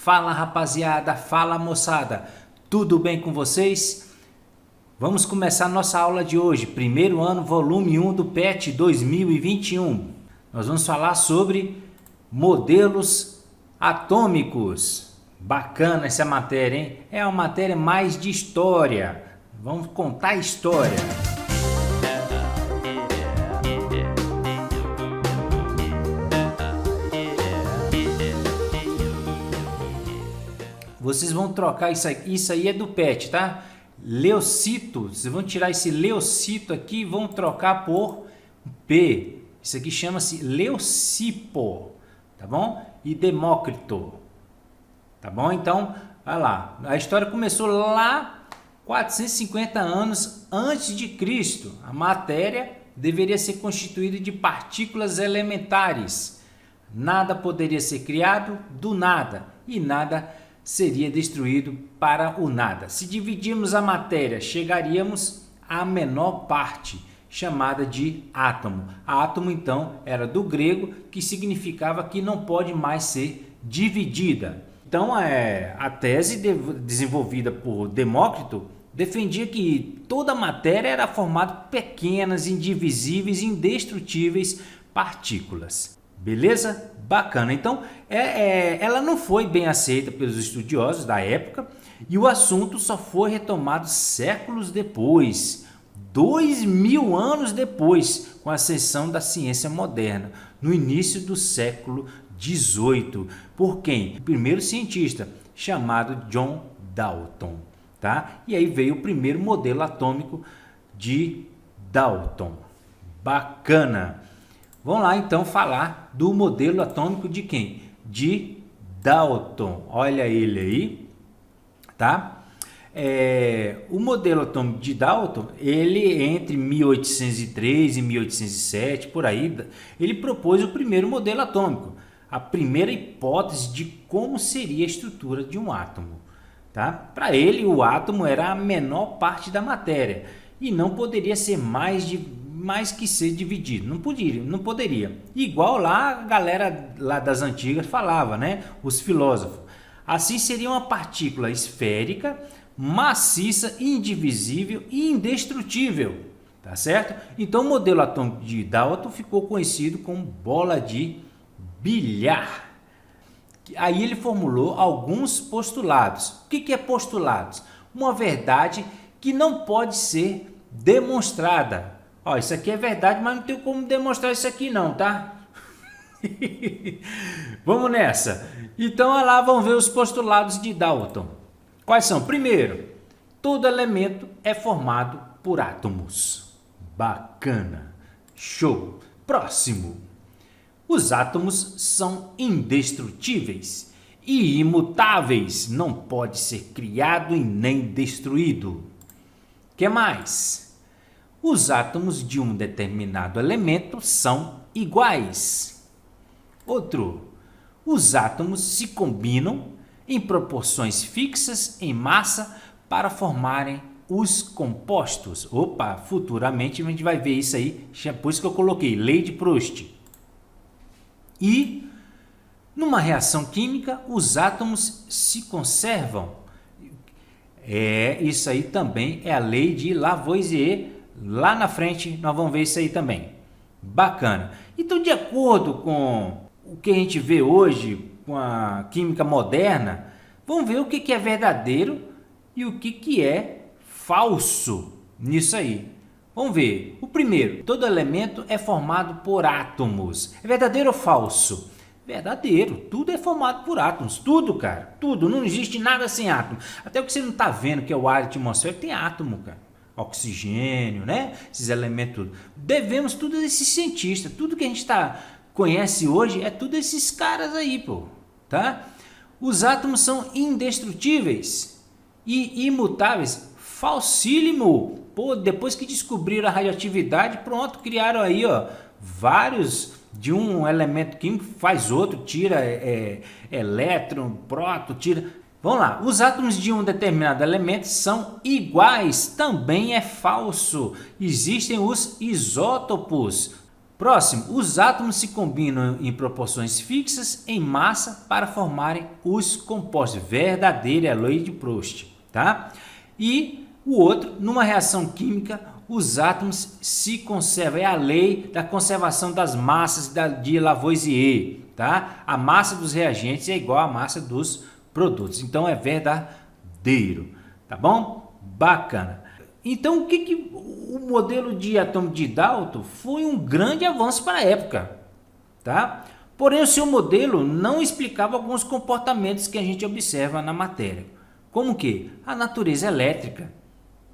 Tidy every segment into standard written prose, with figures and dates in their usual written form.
Fala rapaziada, fala moçada, tudo bem com vocês? Vamos começar nossa aula de hoje, primeiro ano, volume 1 do PET 2021. Nós vamos falar sobre modelos atômicos. Bacana essa matéria, hein? É uma matéria mais de história. Vamos contar a história. Vocês vão trocar isso aí é do PET, tá? Leucito, vocês vão tirar esse leucito aqui e vão trocar por P. Isso aqui chama-se Leucipo, tá bom? E Demócrito, tá bom? Então, olha lá, a história começou lá 450 anos antes de Cristo. A matéria deveria ser constituída de partículas elementares. Nada poderia ser criado do nada e nada seria destruído para o nada. Se dividirmos a matéria, chegaríamos à menor parte, chamada de átomo. Átomo, então, era do grego, que significava que não pode mais ser dividida. Então, a tese desenvolvida por Demócrito defendia que toda a matéria era formada por pequenas, indivisíveis, indestrutíveis partículas. Beleza? Bacana. Então, ela não foi bem aceita pelos estudiosos da época e o assunto só foi retomado séculos depois, 2000 anos depois, com a ascensão da ciência moderna, no início do século XVIII. Por quem? O primeiro cientista, chamado John Dalton. Tá? E aí veio o primeiro modelo atômico de Dalton. Bacana! Vamos lá então falar do modelo atômico de quem? De Dalton. Olha ele aí, tá? O modelo atômico de Dalton, ele entre 1803 e 1807, por aí, ele propôs o primeiro modelo atômico, a primeira hipótese de como seria a estrutura de um átomo. Tá? Para ele, o átomo era a menor parte da matéria e não poderia ser mais que ser dividido, não poderia. Igual lá a galera lá das antigas falava, né? Os filósofos. Assim seria uma partícula esférica, maciça, indivisível e indestrutível, tá certo? Então o modelo atômico de Dalton ficou conhecido como bola de bilhar. Aí ele formulou alguns postulados. O que é postulados? Uma verdade que não pode ser demonstrada. Ó, isso aqui é verdade, mas não tem como demonstrar isso aqui não, tá? Vamos nessa. Então, olha lá, vamos ver os postulados de Dalton. Quais são? Primeiro, todo elemento é formado por átomos. Bacana. Show. Próximo. Os átomos são indestrutíveis e imutáveis. Não pode ser criado e nem destruído. Que mais? Os átomos de um determinado elemento são iguais. Outro, os átomos se combinam em proporções fixas em massa para formarem os compostos. Opa, futuramente a gente vai ver isso aí, por isso que eu coloquei lei de Proust. E, numa reação química, os átomos se conservam. Isso aí também é a lei de Lavoisier. Lá na frente nós vamos ver isso aí também. Bacana. Então, de acordo com o que a gente vê hoje com a química moderna, vamos ver o que é verdadeiro e o que é falso nisso aí. Vamos ver. O primeiro, todo elemento é formado por átomos. É verdadeiro ou falso? Verdadeiro. Tudo é formado por átomos. Tudo, cara. Tudo. Não existe nada sem átomo. Até o que você não está vendo, que é o ar atmosférico, tem átomo, cara. Oxigênio, né? Esses elementos. Devemos tudo a esses cientistas. Tudo que a gente conhece hoje é tudo esses caras aí, pô. Tá? Os átomos são indestrutíveis e imutáveis. Falsílimo. Pô, depois que descobriram a radioatividade, pronto, criaram aí, ó, vários de um elemento químico, faz outro, tira elétron, próton, tira. Vamos lá, os átomos de um determinado elemento são iguais, também é falso. Existem os isótopos. Próximo, os átomos se combinam em proporções fixas em massa para formarem os compostos. Verdadeira, lei de Proust, tá? E o outro, numa reação química, os átomos se conservam. É a lei da conservação das massas de Lavoisier, tá? A massa dos reagentes é igual à massa dos produtos. Então é verdadeiro, tá bom? Bacana. Então o modelo de atômico de Dalton foi um grande avanço para a época, tá? Porém o seu modelo não explicava alguns comportamentos que a gente observa na matéria, como que a natureza elétrica,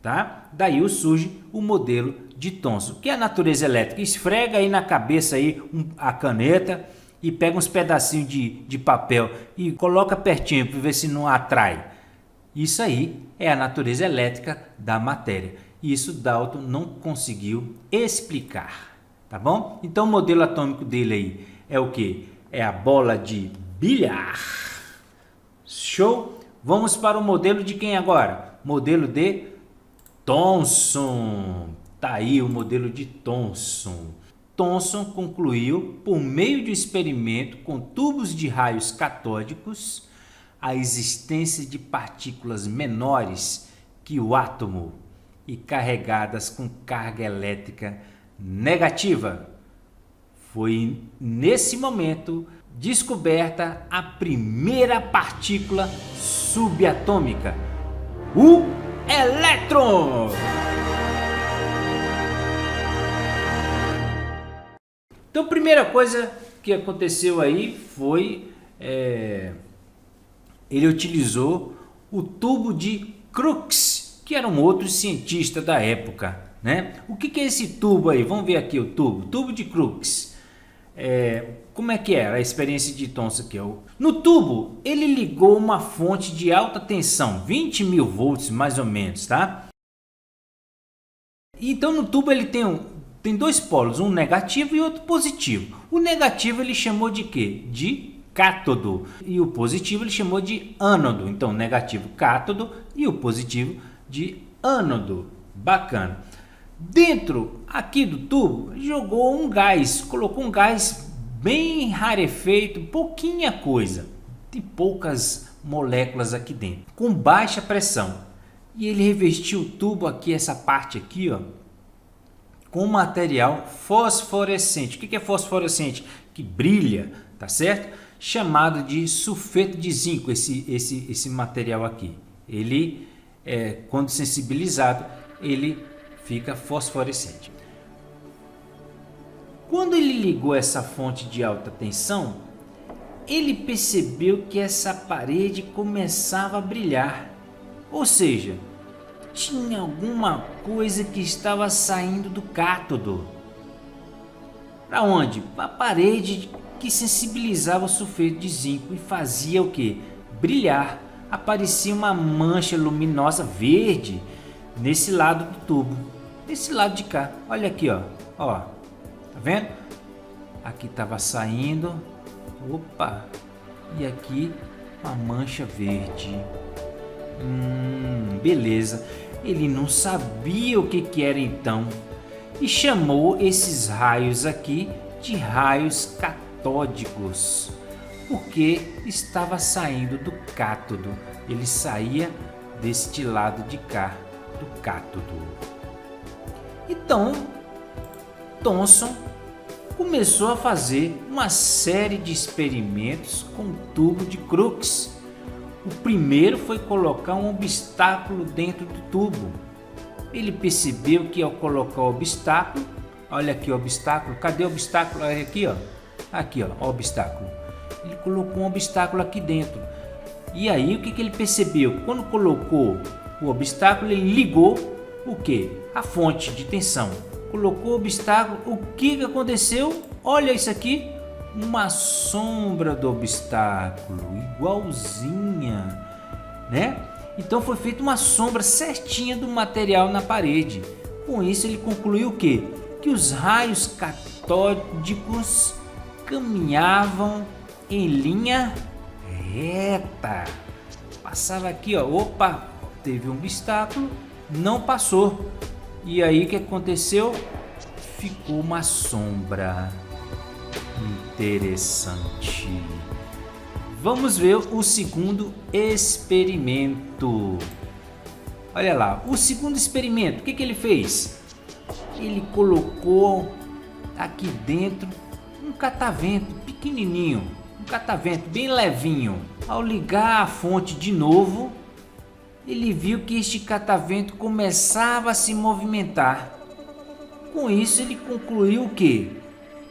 tá? Daí surge o modelo de Thomson. O que é a natureza elétrica? Esfrega aí na cabeça aí a caneta e pega uns pedacinhos de papel e coloca pertinho para ver se não atrai. Isso aí é a natureza elétrica da matéria. Isso Dalton não conseguiu explicar, tá bom? Então o modelo atômico dele aí é o que? É a bola de bilhar. Show? Vamos para o modelo de quem agora? Modelo de Thomson. Tá aí o modelo de Thomson. Thomson concluiu, por meio de um experimento com tubos de raios catódicos, a existência de partículas menores que o átomo e carregadas com carga elétrica negativa. Foi nesse momento descoberta a primeira partícula subatômica, o elétron. Então, a primeira coisa que aconteceu aí foi ele utilizou o tubo de Crookes, que era um outro cientista da época, né? O que é esse tubo aí? Vamos ver aqui o tubo de Crookes. Como é que era a experiência de Thomson aqui? No tubo, ele ligou uma fonte de alta tensão, 20.000 volts mais ou menos, tá? Então no tubo ele tem dois polos, um negativo e outro positivo. O negativo ele chamou de quê? De cátodo. E o positivo ele chamou de ânodo. Então negativo cátodo e o positivo de ânodo. Bacana. Dentro aqui do tubo jogou um gás, colocou um gás bem rarefeito, pouquinha coisa, tem poucas moléculas aqui dentro, com baixa pressão. E ele revestiu o tubo aqui, essa parte aqui, ó, com material fosforescente. O que é fosforescente? Que brilha, tá certo? Chamado de sulfeto de zinco, esse material aqui. Ele, quando sensibilizado, ele fica fosforescente. Quando ele ligou essa fonte de alta tensão, ele percebeu que essa parede começava a brilhar. Ou seja, tinha alguma coisa que estava saindo do cátodo. Para onde? Para a parede que sensibilizava o sulfeto de zinco e fazia o que? Brilhar. Aparecia uma mancha luminosa verde nesse lado do tubo, desse lado de cá. Olha aqui, ó, tá vendo? Aqui estava saindo, opa, e aqui uma mancha verde. Beleza. Ele não sabia o que era então e chamou esses raios aqui de raios catódicos, porque estava saindo do cátodo. Ele saía deste lado de cá do cátodo. Então Thomson começou a fazer uma série de experimentos com o tubo de Crookes. O primeiro foi colocar um obstáculo dentro do tubo. Ele percebeu que ao colocar o obstáculo, olha aqui o obstáculo, cadê o obstáculo? Olha aqui, ó, aqui, ó, o obstáculo. Ele colocou um obstáculo aqui dentro. E aí o que ele percebeu? Quando colocou o obstáculo, ele ligou o que? A fonte de tensão. Colocou o obstáculo, o que aconteceu? Olha isso aqui, uma sombra do obstáculo, igualzinha, né? Então foi feita uma sombra certinha do material na parede. Com isso ele concluiu o quê? Que os raios catódicos caminhavam em linha reta. Passava aqui, ó, opa, teve um obstáculo, não passou. E aí o que aconteceu? ficou uma sombra. Interessante. Vamos ver o segundo experimento. Olha lá, o segundo experimento, o que ele fez? Ele colocou aqui dentro um catavento pequenininho, um catavento bem levinho. Ao ligar a fonte de novo, ele viu que este catavento começava a se movimentar. Com isso, ele concluiu o quê?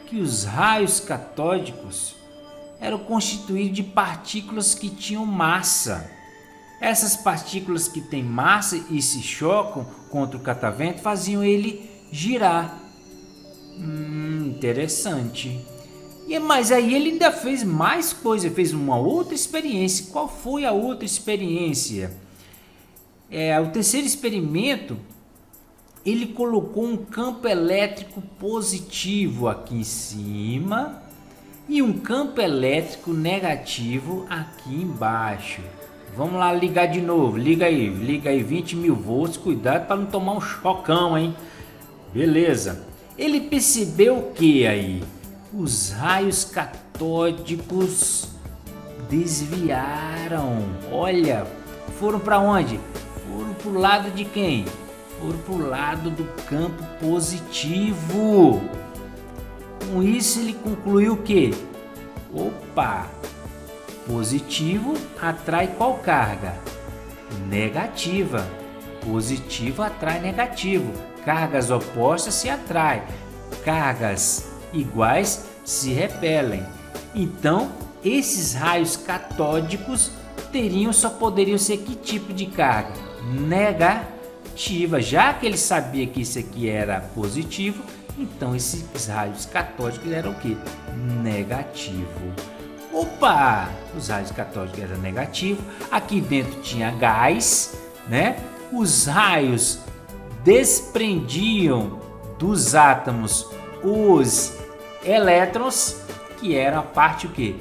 Que os raios catódicos eram constituídos de partículas que tinham massa. Essas partículas que têm massa e se chocam contra o catavento faziam ele girar. Interessante. Mas aí ele ainda fez mais coisa, fez uma outra experiência. Qual foi a outra experiência? O terceiro experimento, ele colocou um campo elétrico positivo aqui em cima e um campo elétrico negativo aqui embaixo. Vamos lá ligar de novo, liga aí 20.000 volts, cuidado para não tomar um chocão, hein? Beleza. Ele percebeu o que aí? Os raios catódicos desviaram. Olha, foram para onde? Foram para o lado de quem? Foram para o lado do campo positivo. Com isso ele concluiu o que? Opa! Positivo atrai qual carga? Negativa. Positivo atrai negativo. Cargas opostas se atraem. Cargas iguais se repelem. Então, esses raios catódicos só poderiam ser que tipo de carga? Negativa. Já que ele sabia que isso aqui era positivo, então esses raios catódicos eram o que? Negativo. Opa! Os raios catódicos eram negativos. Aqui dentro tinha gás, né? Os raios desprendiam dos átomos os elétrons, que era a parte o quê?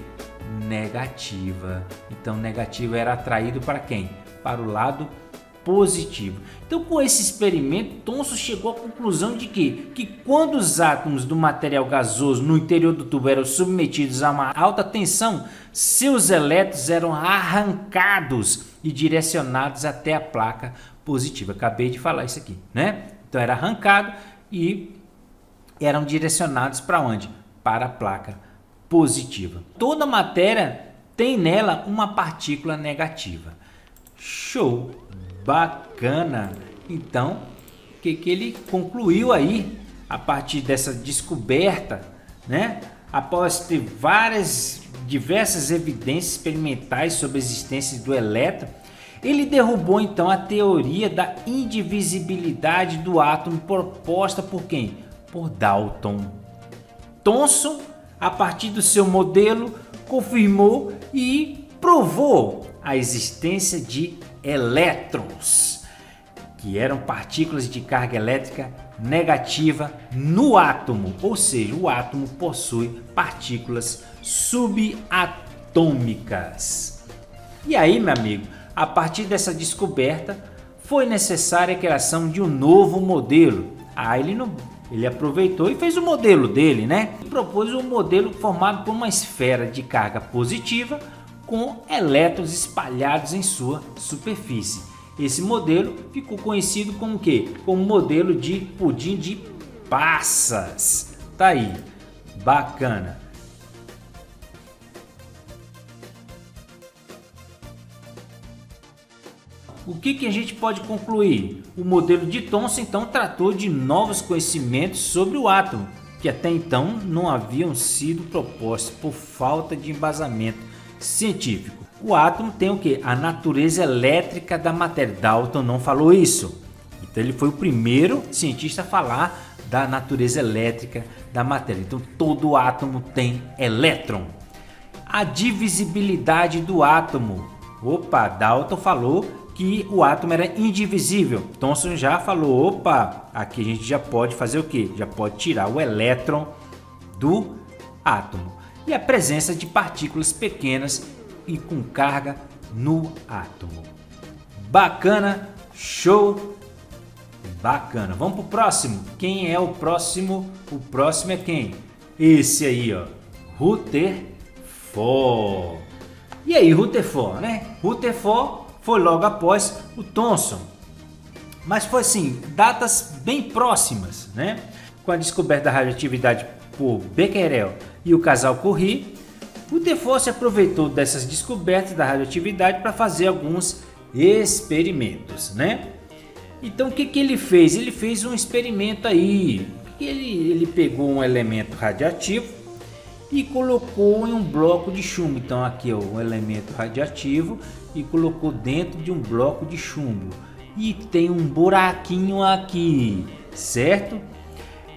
Negativa. Então negativo era atraído para quem? Para o lado positivo. Então, com esse experimento, Thomson chegou à conclusão de que quando os átomos do material gasoso no interior do tubo eram submetidos a uma alta tensão, seus elétrons eram arrancados e direcionados até a placa positiva. Acabei de falar isso aqui, né? Então era arrancado e eram direcionados para onde? Para a placa positiva. Toda matéria tem nela uma partícula negativa. Show! Bacana! Então, o que ele concluiu aí a partir dessa descoberta, né? Após ter diversas evidências experimentais sobre a existência do elétron, ele derrubou então a teoria da indivisibilidade do átomo proposta por quem? Por Dalton. Thomson, a partir do seu modelo, confirmou e provou a existência de elétrons, que eram partículas de carga elétrica negativa no átomo, ou seja, o átomo possui partículas subatômicas. E aí, meu amigo, a partir dessa descoberta, foi necessária a criação de um novo modelo. Ele aproveitou e fez o modelo dele, né? E propôs um modelo formado por uma esfera de carga positiva com elétrons espalhados em sua superfície. Esse modelo ficou conhecido como o quê? Como modelo de pudim de passas. Tá aí, bacana. O que a gente pode concluir? O modelo de Thomson então tratou de novos conhecimentos sobre o átomo, que até então não haviam sido propostos por falta de embasamento científico. O átomo tem o que? A natureza elétrica da matéria. Dalton não falou isso. Então ele foi o primeiro cientista a falar da natureza elétrica da matéria. Então todo átomo tem elétron. A divisibilidade do átomo. Opa, Dalton falou que o átomo era indivisível. Thomson já falou, opa, aqui a gente já pode fazer o quê? Já pode tirar o elétron do átomo. E a presença de partículas pequenas e com carga no átomo. Bacana, show Bacana. Vamos pro próximo. Quem é o próximo? O próximo é quem? Esse aí, ó. Rutherford. E aí, Rutherford, né? Rutherford foi logo após o Thomson. Mas foi assim, datas bem próximas, né? Com a descoberta da radioatividade por Becquerel e o casal Curie, Rutherford se aproveitou dessas descobertas da radioatividade para fazer alguns experimentos, né? Então o que ele fez? Ele fez um experimento aí. Ele pegou um elemento radioativo e colocou em um bloco de chumbo. Então aqui é o elemento radioativo e colocou dentro de um bloco de chumbo. E tem um buraquinho aqui, certo?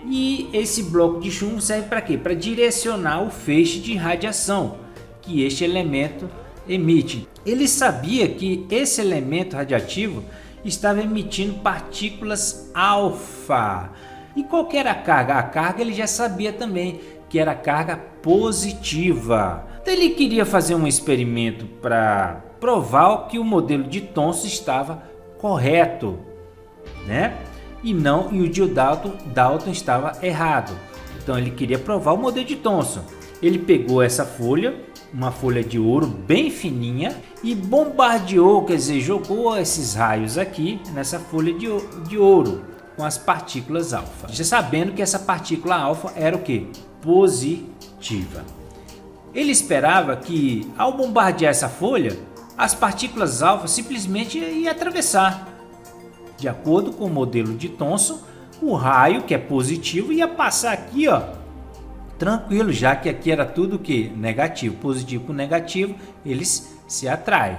E esse bloco de chumbo serve para quê? Para direcionar o feixe de radiação que este elemento emite. Ele sabia que esse elemento radioativo estava emitindo partículas alfa. E qual que era a carga? A carga ele já sabia também, que era carga positiva. Então ele queria fazer um experimento para provar que o modelo de Thomson estava correto, né? E o de Dalton estava errado. Então ele queria provar o modelo de Thomson. Ele pegou essa folha, uma folha de ouro bem fininha, e bombardeou, quer dizer, jogou esses raios aqui nessa folha de ouro com as partículas alfa. Já sabendo que essa partícula alfa era o que? Positiva. Ele esperava que ao bombardear essa folha, as partículas alfa simplesmente iam atravessar. De acordo com o modelo de Thomson, o raio, que é positivo, ia passar aqui, ó, tranquilo, já que aqui era tudo que negativo, positivo com negativo, eles se atraem.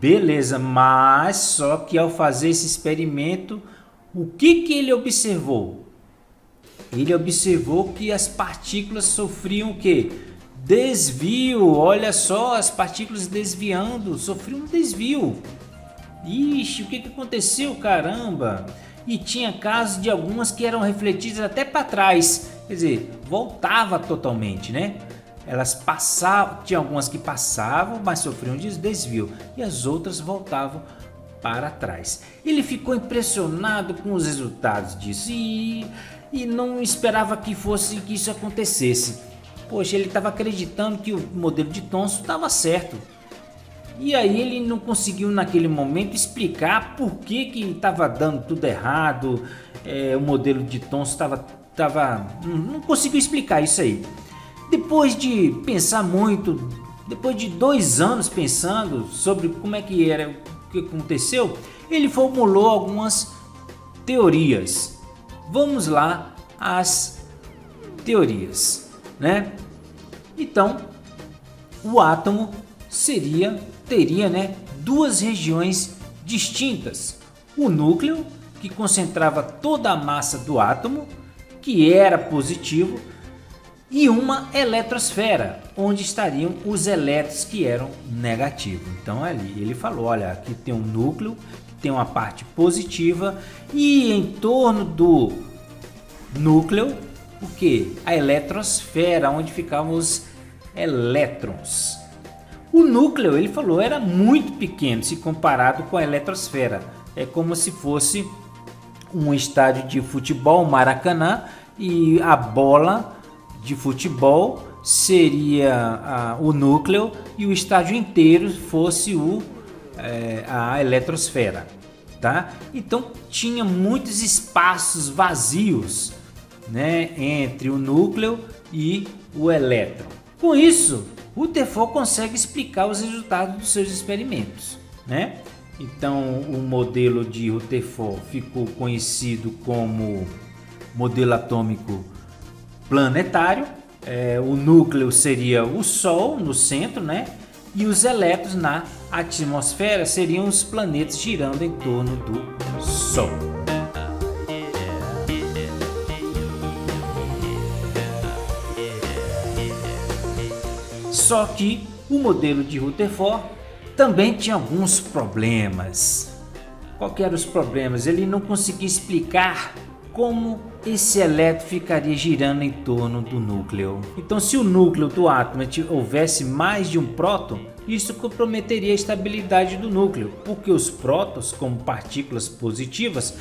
Beleza, mas só que ao fazer esse experimento, o que ele observou? Ele observou que as partículas sofriam o quê? Desvio. Olha só, as partículas desviando, sofriam um desvio. Ixi, o que aconteceu, caramba? E tinha casos de algumas que eram refletidas até para trás, quer dizer, voltava totalmente, né? Elas passavam, tinha algumas que passavam, mas sofriam de desvio, e as outras voltavam para trás. Ele ficou impressionado com os resultados disso e não esperava que isso acontecesse. Poxa, ele estava acreditando que o modelo de Thomson estava certo. E aí ele não conseguiu naquele momento explicar por que estava dando tudo errado, o modelo de Thomson não conseguiu explicar isso aí. Depois de pensar muito, depois de 2 anos pensando sobre como é que era, o que aconteceu, ele formulou algumas teorias. Vamos lá às teorias, né? Então, o átomo teria, né, 2 regiões distintas. O núcleo, que concentrava toda a massa do átomo, que era positivo, e uma eletrosfera, onde estariam os elétrons que eram negativos. Então ali ele falou, olha, aqui tem um núcleo, tem uma parte positiva, e em torno do núcleo, o que? A eletrosfera, onde ficavam os elétrons. O núcleo, ele falou, era muito pequeno se comparado com a eletrosfera. É como se fosse um estádio de futebol, Maracanã, e a bola de futebol seria o núcleo e o estádio inteiro fosse a eletrosfera, tá? Então tinha muitos espaços vazios, né, entre o núcleo e o elétron. Com isso, Rutherford consegue explicar os resultados dos seus experimentos, né? Então, o modelo de Rutherford ficou conhecido como modelo atômico planetário. O núcleo seria o Sol no centro, né? E os elétrons na atmosfera seriam os planetas girando em torno do Sol. Só que o modelo de Rutherford também tinha alguns problemas. Qual que eram os problemas? Ele não conseguia explicar como esse elétron ficaria girando em torno do núcleo. Então, se o núcleo do átomo houvesse mais de um próton, isso comprometeria a estabilidade do núcleo, porque os prótons, como partículas positivas,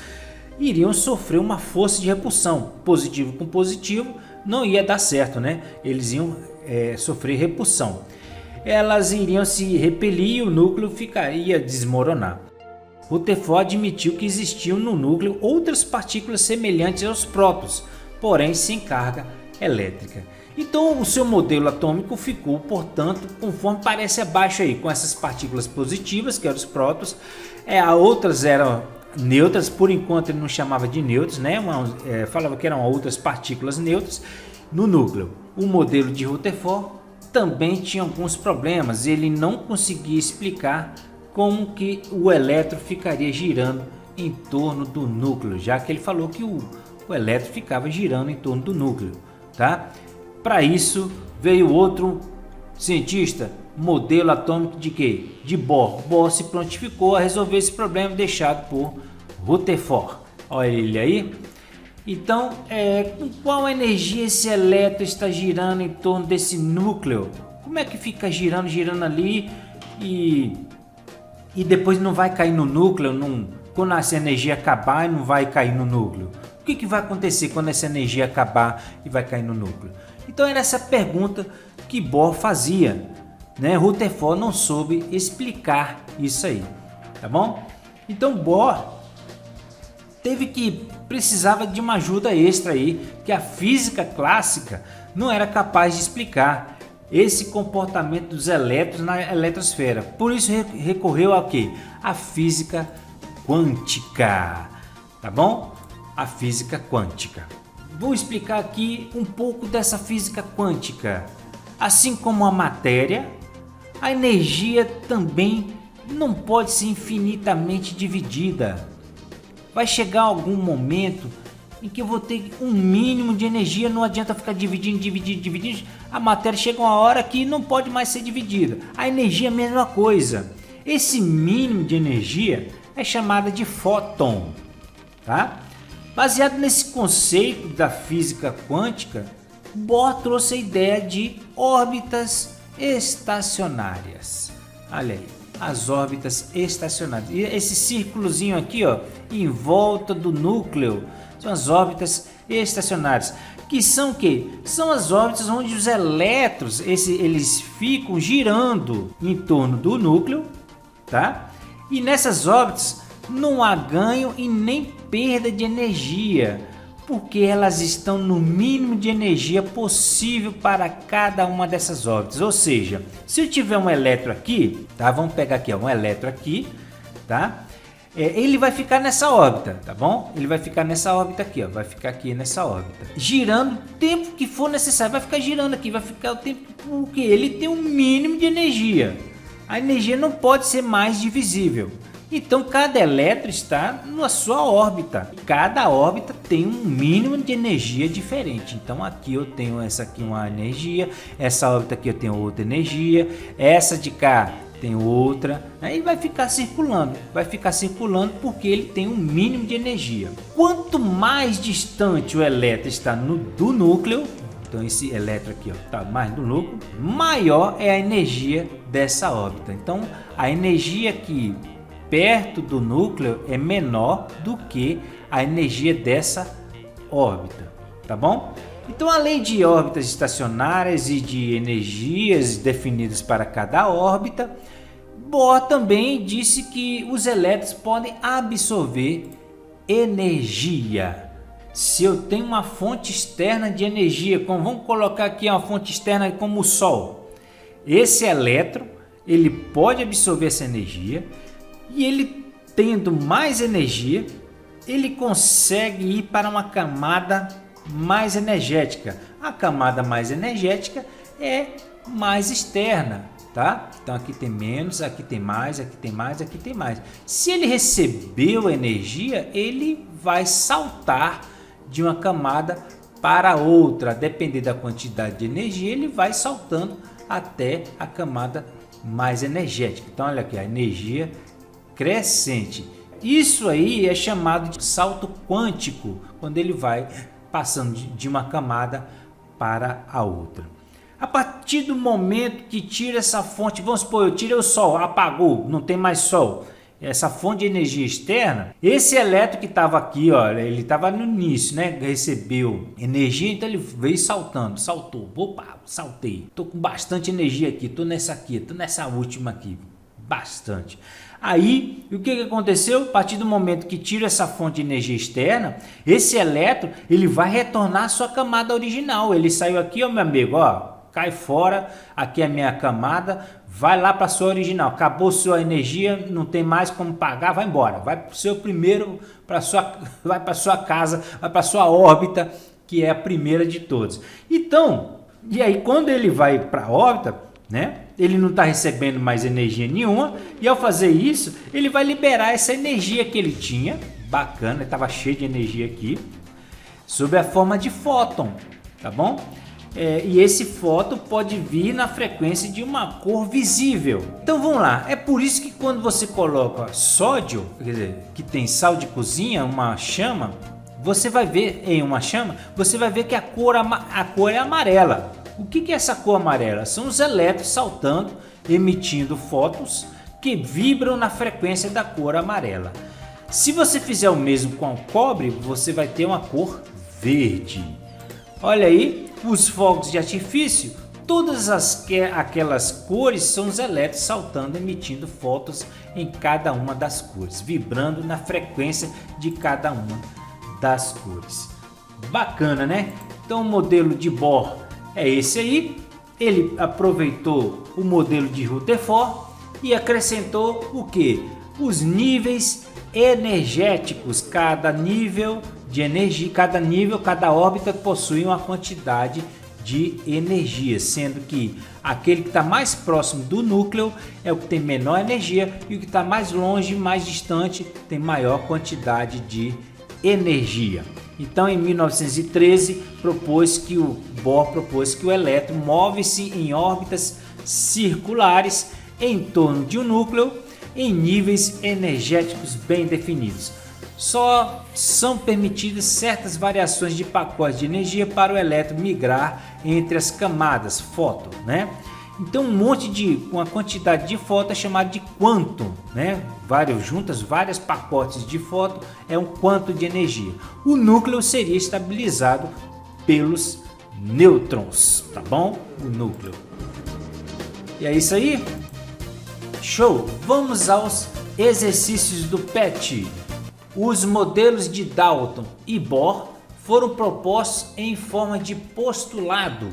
iriam sofrer uma força de repulsão. Positivo com positivo não ia dar certo, né? Eles iam sofrer repulsão. Elas iriam se repelir e o núcleo ia desmoronar. Rutherford admitiu que existiam no núcleo outras partículas semelhantes aos prótons, porém sem carga elétrica. Então o seu modelo atômico ficou, portanto, conforme parece abaixo aí, com essas partículas positivas, que eram os prótons, outras eram neutras, por enquanto ele não chamava de nêutrons, né? Falava que eram outras partículas neutras no núcleo. O modelo de Rutherford também tinha alguns problemas, ele não conseguia explicar como que o elétron ficaria girando em torno do núcleo, já que ele falou que o elétron ficava girando em torno do núcleo, tá? Para isso veio outro cientista, modelo atômico de quê? De Bohr. Bohr se prontificou a resolver esse problema deixado por Rutherford. Olha ele aí. Então, com qual energia esse elétron está girando em torno desse núcleo? Como é que fica girando ali e depois não vai cair no núcleo? Quando essa energia acabar, não vai cair no núcleo. O que vai acontecer quando essa energia acabar e vai cair no núcleo? Então era essa pergunta que Bohr fazia, né? Rutherford não soube explicar isso aí, tá bom? Então Bohr precisava de uma ajuda extra aí, que a física clássica não era capaz de explicar esse comportamento dos elétrons na eletrosfera. Por isso recorreu ao quê? A física quântica, tá bom? A física quântica. Vou explicar aqui um pouco dessa física quântica. Assim como a matéria, a energia também não pode ser infinitamente dividida. Vai chegar algum momento em que eu vou ter um mínimo de energia, não adianta ficar dividindo. A matéria chega uma hora que não pode mais ser dividida. A energia é a mesma coisa. Esse mínimo de energia é chamada de fóton, tá? Baseado nesse conceito da física quântica, Bohr trouxe a ideia de órbitas estacionárias. Olha aí, as órbitas estacionárias. E esse círculozinho aqui, ó, em volta do núcleo, são as órbitas estacionárias. Que são o quê? São as órbitas onde os elétrons, eles ficam girando em torno do núcleo, tá? E nessas órbitas não há ganho e nem perda de energia, porque elas estão no mínimo de energia possível para cada uma dessas órbitas. Ou seja, se eu tiver um elétron aqui, tá? Vamos pegar aqui, ó, um elétron aqui, tá? Ele vai ficar nessa órbita, tá bom? Ele vai ficar nessa órbita aqui, ó, vai ficar aqui nessa órbita, girando o tempo que for necessário, vai ficar girando aqui, vai ficar o tempo porque ele tem um mínimo de energia. A energia não pode ser mais divisível. Então cada elétron está na sua órbita. Cada órbita tem um mínimo de energia diferente. Então aqui eu tenho essa aqui uma energia, essa órbita aqui eu tenho outra energia, essa de cá tem outra. Aí vai ficar circulando porque ele tem um mínimo de energia. Quanto mais distante o elétron está do núcleo, então esse elétron aqui está mais do núcleo, maior é a energia dessa órbita. Então a energia aqui perto do núcleo é menor do que a energia dessa órbita, tá bom? Então, além de órbitas estacionárias e de energias definidas para cada órbita, Bohr também disse que os elétrons podem absorver energia. Se eu tenho uma fonte externa de energia, vamos colocar aqui uma fonte externa como o Sol, esse elétron ele pode absorver essa energia. E ele tendo mais energia, ele consegue ir para uma camada mais energética. A camada mais energética é mais externa, tá? Então aqui tem menos, aqui tem mais, aqui tem mais, aqui tem mais. Se ele recebeu energia, ele vai saltar de uma camada para outra. Dependendo da quantidade de energia, ele vai saltando até a camada mais energética. Então olha aqui, a energia crescente. Isso aí é chamado de salto quântico, quando ele vai passando de uma camada para a outra. A partir do momento que tira essa fonte, vamos supor, eu tirei o Sol, apagou, não tem mais Sol. essa fonte de energia externa, esse elétron que estava aqui, ó, ele estava no início, né? Recebeu energia, então ele veio saltando, saltou, opa, saltei, tô com bastante energia aqui, tô nessa última aqui, bastante. Aí, o que aconteceu? A partir do momento que tira essa fonte de energia externa, esse elétron, ele vai retornar à sua camada original. Ele saiu aqui, ó, meu amigo, ó, cai fora, aqui é a minha camada, vai lá para a sua original. Acabou sua energia, não tem mais como pagar, vai embora. Vai para o seu primeiro, vai para sua casa, vai para sua órbita, que é a primeira de todos. Então, e aí quando ele vai para a órbita, né? Ele não está recebendo mais energia nenhuma, e ao fazer isso, ele vai liberar essa energia que ele tinha, bacana, estava cheio de energia aqui, sob a forma de fóton, tá bom? E esse fóton pode vir na frequência de uma cor visível. Então vamos lá, é por isso que quando você coloca sódio, quer dizer, que tem sal de cozinha, uma chama, você vai ver em uma chama, você vai ver que a cor é amarela. O que é essa cor amarela? São os elétrons saltando, emitindo fótons que vibram na frequência da cor amarela. Se você fizer o mesmo com o cobre, você vai ter uma cor verde. Olha aí, os fogos de artifício, todas aquelas cores são os elétrons saltando, emitindo fótons em cada uma das cores, vibrando na frequência de cada uma das cores. Bacana, né? Então o modelo de Bohr é esse aí. Ele aproveitou o modelo de Rutherford e acrescentou o que? Os níveis energéticos. Cada nível de energia, cada órbita possui uma quantidade de energia, sendo que aquele que está mais próximo do núcleo é o que tem menor energia e o que está mais longe, mais distante, tem maior quantidade de energia. Então, em 1913, Bohr propôs que o elétron move-se em órbitas circulares em torno de um núcleo em níveis energéticos bem definidos. Só são permitidas certas variações de pacote de energia para o elétron migrar entre as camadas, fóton, né? Então uma quantidade de fóton é chamada de quantum, né? Vários pacotes de fóton é um quantum de energia. O núcleo seria estabilizado pelos nêutrons, tá bom? O núcleo. E é isso aí? Show! Vamos aos exercícios do PET. Os modelos de Dalton e Bohr foram propostos em forma de postulado.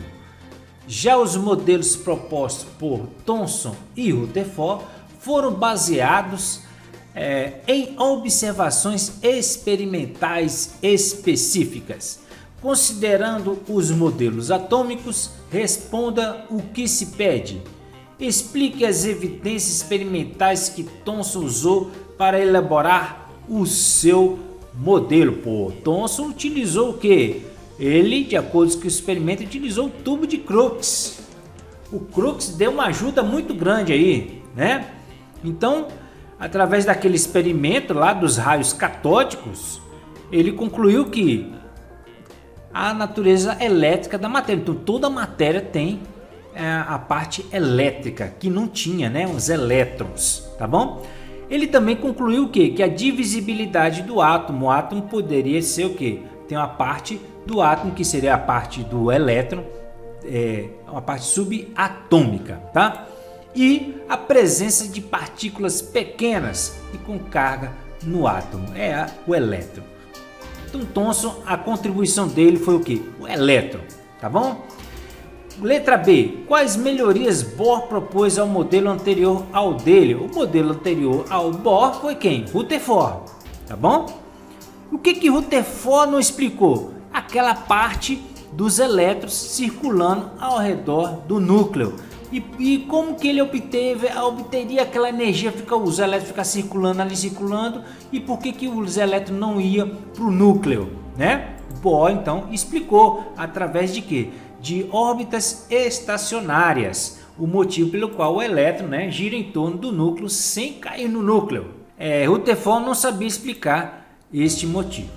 Já os modelos propostos por Thomson e Rutherford foram baseados em observações experimentais específicas. Considerando os modelos atômicos, responda o que se pede. Explique as evidências experimentais que Thomson usou para elaborar o seu modelo. Thomson utilizou o que? Ele, de acordo com o experimento, utilizou o tubo de Crookes. O Crookes deu uma ajuda muito grande aí, né? Então, através daquele experimento lá dos raios catódicos, ele concluiu que a natureza elétrica da matéria. Então, toda a matéria tem a parte elétrica, que não tinha, né? Os elétrons, tá bom? Ele também concluiu o quê? Que a divisibilidade do átomo. O átomo poderia ser o quê? Tem uma parte do átomo que seria a parte do elétron, uma parte subatômica, tá? E a presença de partículas pequenas e com carga no átomo, o elétron. Então Thomson, a contribuição dele foi o que? O elétron, tá bom? Letra B. Quais melhorias Bohr propôs ao modelo anterior ao dele? O modelo anterior ao Bohr foi quem? Rutherford, tá bom? O que Rutherford não explicou? Aquela parte dos elétrons circulando ao redor do núcleo. E como que ele obteria aquela energia, os elétrons ficar circulando ali, circulando, e por que os elétrons não iam para o núcleo, né? Bohr então explicou através de quê? De órbitas estacionárias, o motivo pelo qual o elétron, né, gira em torno do núcleo sem cair no núcleo. Rutherford não sabia explicar este motivo.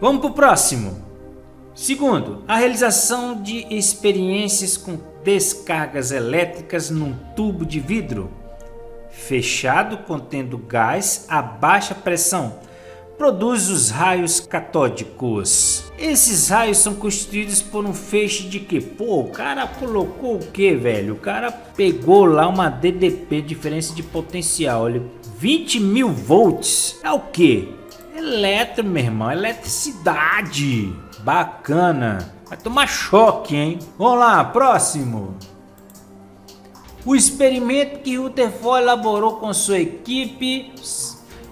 Vamos para o próximo. Segundo, a realização de experiências com descargas elétricas num tubo de vidro. fechado contendo gás a baixa pressão, produz os raios catódicos. Esses raios são constituídos por um feixe de que? Pô, o cara colocou o que, velho? O cara pegou lá uma DDP, diferença de potencial, olha, 20.000 volts. É o que? Eletro, meu irmão, eletricidade. Bacana. Vai tomar choque, hein? Vamos lá, próximo. O experimento que Rutherford elaborou com sua equipe,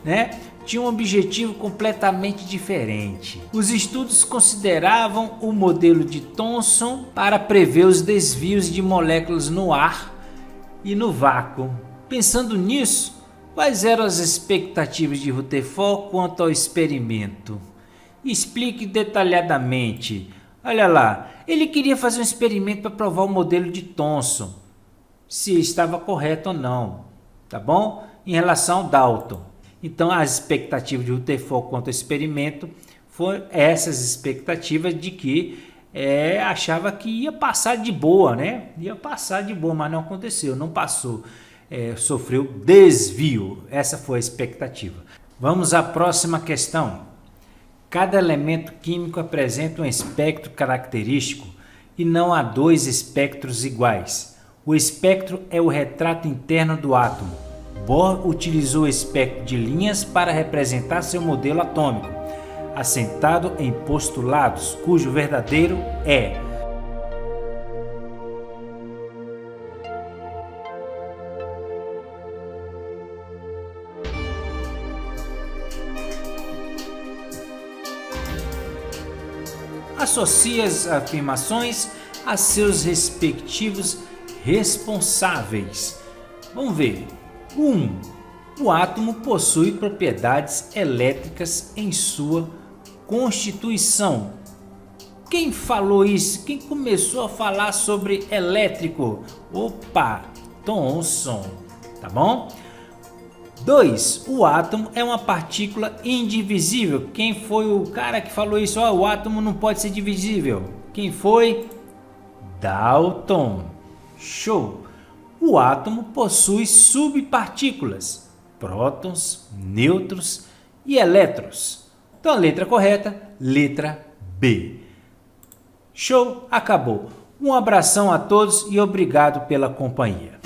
né, tinha um objetivo completamente diferente. Os estudos consideravam o modelo de Thomson para prever os desvios de moléculas no ar e no vácuo. Pensando nisso, quais eram as expectativas de Rutherford quanto ao experimento? Explique detalhadamente. Olha lá, ele queria fazer um experimento para provar o modelo de Thomson, se estava correto ou não, tá bom? Em relação ao Dalton. Então, as expectativas de Rutherford quanto ao experimento foram essas expectativas de que achava que ia passar de boa, né? Ia passar de boa, mas não aconteceu, não passou. Sofreu desvio. Essa foi a expectativa. Vamos à próxima questão. Cada elemento químico apresenta um espectro característico e não há dois espectros iguais. O espectro é o retrato interno do átomo. Bohr utilizou o espectro de linhas para representar seu modelo atômico, assentado em postulados, cujo verdadeiro é: associa as afirmações a seus respectivos responsáveis. Vamos ver. 1. O átomo possui propriedades elétricas em sua constituição. Quem falou isso? Quem começou a falar sobre elétrico? Opa, Thomson, tá bom? 2. O átomo é uma partícula indivisível. Quem foi o cara que falou isso? O átomo não pode ser divisível. Quem foi? Dalton. Show! O átomo possui subpartículas, prótons, nêutrons e elétrons. Então a letra correta, letra B. Show! Acabou. Um abração a todos e obrigado pela companhia.